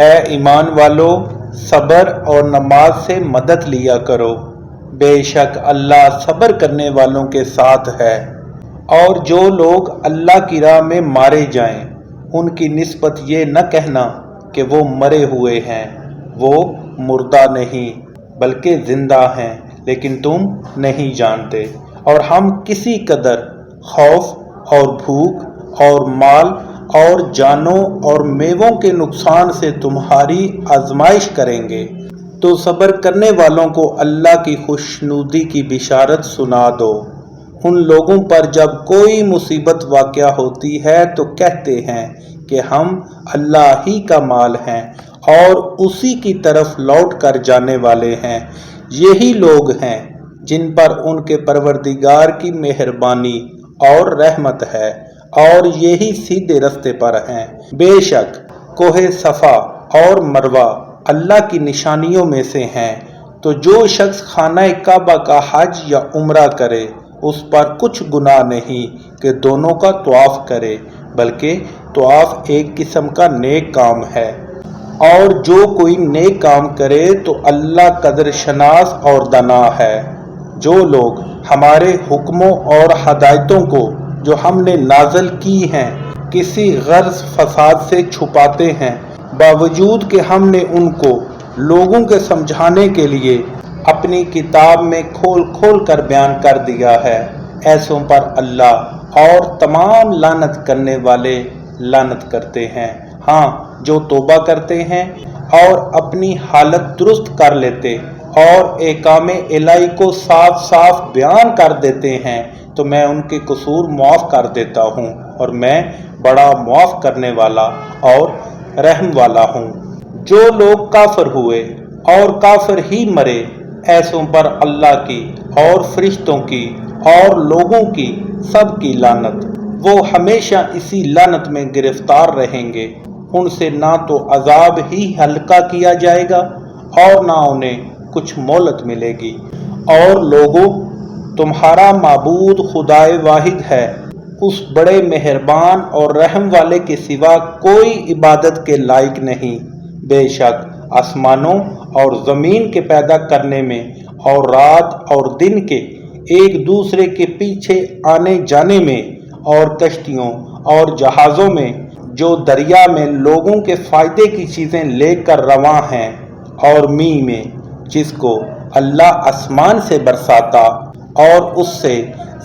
اے ایمان والو، صبر اور نماز سے مدد لیا کرو، بے شک اللہ صبر کرنے والوں کے ساتھ ہے۔ اور جو لوگ اللہ کی راہ میں مارے جائیں، ان کی نسبت یہ نہ کہنا کہ وہ مرے ہوئے ہیں، وہ مردہ نہیں بلکہ زندہ ہیں، لیکن تم نہیں جانتے۔ اور ہم کسی قدر خوف اور بھوک اور مال اور جانوں اور میووں کے نقصان سے تمہاری آزمائش کریں گے، تو صبر کرنے والوں کو اللہ کی خوشنودی کی بشارت سنا دو۔ ان لوگوں پر جب کوئی مصیبت واقع ہوتی ہے تو کہتے ہیں کہ ہم اللہ ہی کا مال ہیں اور اسی کی طرف لوٹ کر جانے والے ہیں۔ یہی لوگ ہیں جن پر ان کے پروردگار کی مہربانی اور رحمت ہے، اور یہی سیدھے رستے پر ہیں۔ بے شک کوہ صفا اور مروہ اللہ کی نشانیوں میں سے ہیں، تو جو شخص خانہ کعبہ کا حج یا عمرہ کرے اس پر کچھ گناہ نہیں کہ دونوں کا طواف کرے، بلکہ طواف ایک قسم کا نیک کام ہے۔ اور جو کوئی نیک کام کرے تو اللہ قدر شناس اور دانا ہے۔ جو لوگ ہمارے حکموں اور ہدایتوں کو جو ہم نے نازل کی ہیں کسی غرض فساد سے چھپاتے ہیں، باوجود کہ ہم نے ان کو لوگوں کے سمجھانے کے لیے اپنی کتاب میں کھول کھول کر بیان کر دیا ہے، ایسوں پر اللہ اور تمام لعنت کرنے والے لعنت کرتے ہیں۔ ہاں، جو توبہ کرتے ہیں اور اپنی حالت درست کر لیتے اور احکام الہی کو صاف صاف بیان کر دیتے ہیں تو میں ان کے قصور معاف کر دیتا ہوں، اور میں بڑا معاف کرنے والا اور رحم والا ہوں۔ جو لوگ کافر ہوئے اور کافر ہی مرے، ایسوں پر اللہ کی اور فرشتوں کی اور لوگوں کی سب کی لعنت، وہ ہمیشہ اسی لعنت میں گرفتار رہیں گے۔ ان سے نہ تو عذاب ہی ہلکا کیا جائے گا اور نہ انہیں کچھ مہلت ملے گی۔ اور لوگوں، تمہارا معبود خدائے واحد ہے، اس بڑے مہربان اور رحم والے کے سوا کوئی عبادت کے لائق نہیں۔ بے شک آسمانوں اور زمین کے پیدا کرنے میں اور رات اور دن کے ایک دوسرے کے پیچھے آنے جانے میں، اور کشتیوں اور جہازوں میں جو دریا میں لوگوں کے فائدے کی چیزیں لے کر رواں ہیں، اور می میں جس کو اللہ آسمان سے برساتا اور اس سے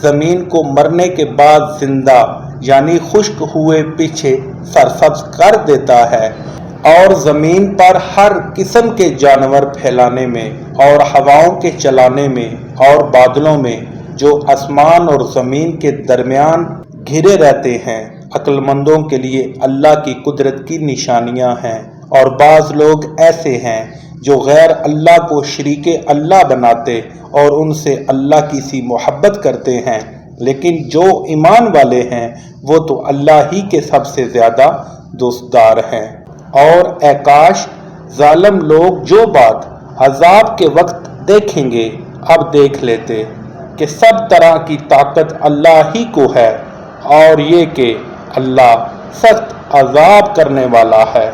زمین کو مرنے کے بعد زندہ یعنی خشک ہوئے پیچھے سرسبز کر دیتا ہے، اور زمین پر ہر قسم کے جانور پھیلانے میں اور ہواؤں کے چلانے میں اور بادلوں میں جو آسمان اور زمین کے درمیان گھرے رہتے ہیں، عقل مندوں کے لیے اللہ کی قدرت کی نشانیاں ہیں۔ اور بعض لوگ ایسے ہیں جو غیر اللہ کو شریک اللہ بناتے اور ان سے اللہ کی سی محبت کرتے ہیں، لیکن جو ایمان والے ہیں وہ تو اللہ ہی کے سب سے زیادہ دوستدار ہیں۔ اور اے کاش ظالم لوگ جو بات عذاب کے وقت دیکھیں گے اب دیکھ لیتے کہ سب طرح کی طاقت اللہ ہی کو ہے، اور یہ کہ اللہ سخت عذاب کرنے والا ہے۔